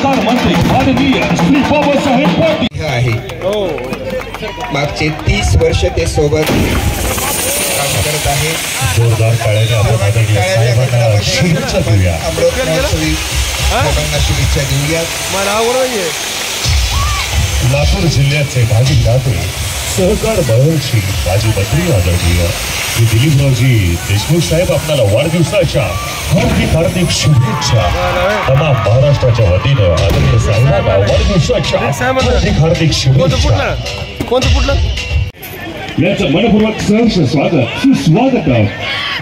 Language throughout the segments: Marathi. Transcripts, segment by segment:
प्रसार मंत्री माननीय श्री बाबासाहेब पाटील आहे। मागचे 30 वर्ष ते सोबत काम करत आहे। जोरदार टाळ्याने आपण आदरणीय साहेबांना शुभेच्छा देऊया। अमृत महोत्सवी साहेबांना शुभेच्छा देऊया। लातूर जिल्ह्याचे माजी दाते सहकार महर्षी माजी मंत्री आदरणीय दिलीपरावजी देशमुख साहेब आपल्याला वाढदिवसाच्या हार्दिक शुभेच्छा। तमाम महाराष्ट्राच्या वतीनं आदरणीय साहेबांना वाढदिवसाच्या हार्दिक शुभेच्छा। याचं मनपूर्वक सहर्ष स्वागत सुस्वागत।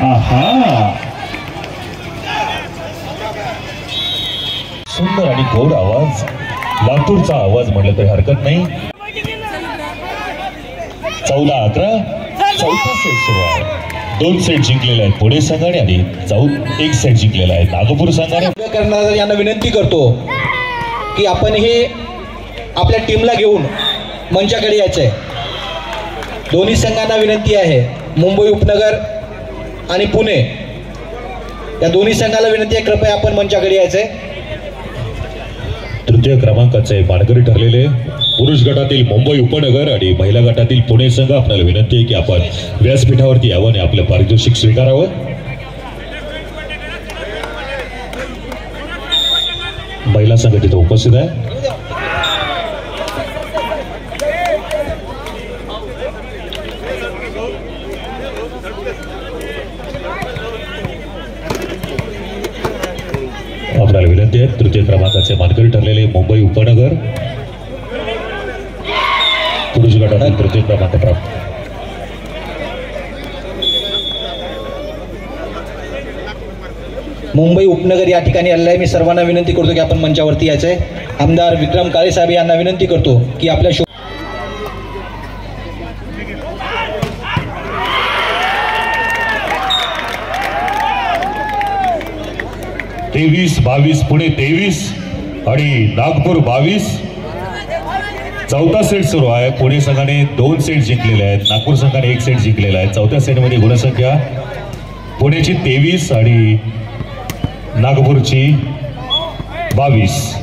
आहा, सुंदर आणि गोड आवाज, लातूरचा आवाज म्हटलं तरी हरकत नाही। 14-11 चौथा सेट सुरू आहे। 2 सेट जिंकलेले आहेत पुणे संघाने आणि 1 सेट जिंकलेला आहे नागपूर संघाने। करणार यांना विनंती करतो की आपण हे आपल्या टीमला घेऊन मंचाकडे यायचंय। दोन्ही संघांना विनंती आहे, मुंबई उपनगर आणि पुणे या दोन्ही संघाला विनंती आहे, कृपया आपण मंचाकडे यायचंय। तृतीय क्रमांकाचे मानकरी ठरलेले पुरुष गटातील मुंबई उपनगर आणि महिला गटातील पुणे संघ आपल्याला विनंती आहे की आपण व्यासपीठावरती यावं आणि आपलं पारितोषिक स्वीकारावं। महिला संघ तिथे उपस्थित आहे। आपल्याला विनंती आहे, तृतीय क्रमांकाचे मानकरी ठरलेले मुंबई उपनगर पुरुष गटातील तृतीय क्रमांक प्राप्त। मुंबई उपनगर या ठिकाणी आलेला आहे। मी सर्वांना विनंती करतो की आपण मंचावरती यायचंय। आमदार विक्रम काळे साहेब यांना विनंती करतो की आपल्या 23-22 पुणे 23 आणि नागपूर 22। चौथा सेट सुरू आहे। पुणे संघाने 2 सेट जिंकलेले आहेत, नागपूर संघाने 1 सेट जिंकलेला आहे। चौथ्या सेटमध्ये गुणसंख्या पुणेची 23 आणि नागपूरची 22।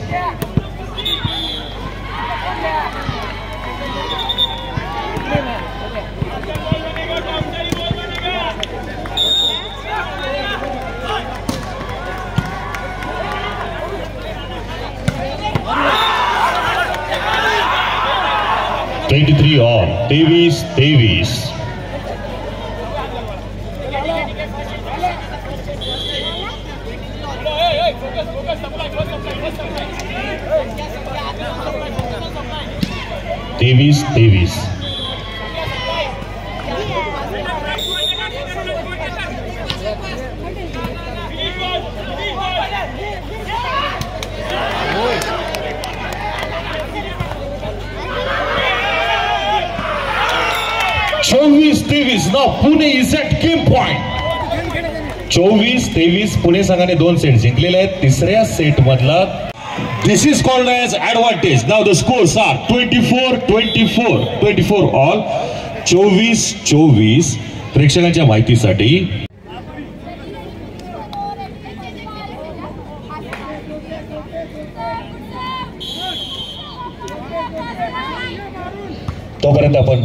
All 23-23। Now Pune is at game point। 24-23 Pune संघाने 2 सेट जिंकलेले आहेत। तिसऱ्या सेट मधला this is called as advantage. Now the scores are 24-24 all 24-24। प्रेक्षकांच्या माहितीसाठी तोपर्यंत आपण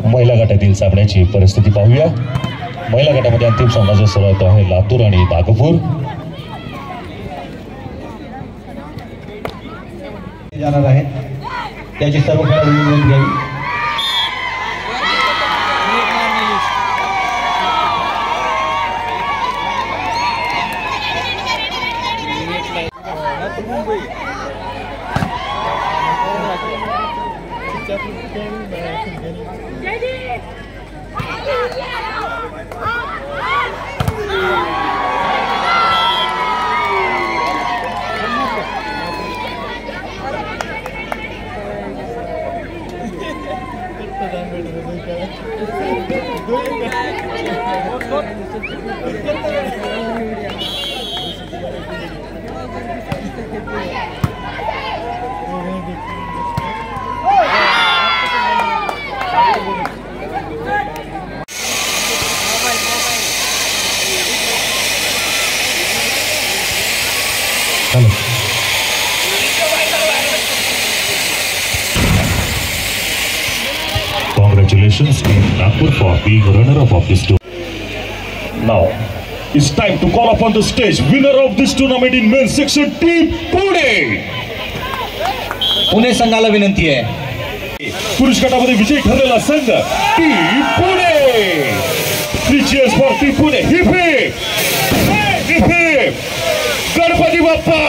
महिला गटातील सामन्याची परिस्थिती पाहूया। महिला गटामध्ये अंतिम सामना जो सुरू होतो आहे लातूर आणि नागपूर जाणार आहे। त्याची सर्व खेळाडू नोंद घ्यावी। Congratulations Team Nagpur for being runner-up of this tournament. Now, it's time to call upon the stage winner of this tournament in men's section, Team Pune. Pune संघाला विनंती आहे. पुरुष गटामध्ये विजयी ठरलेला संघ team Pune. 3 cheers for Team Pune. Hip hip, hip hip. Ganpati Bappa.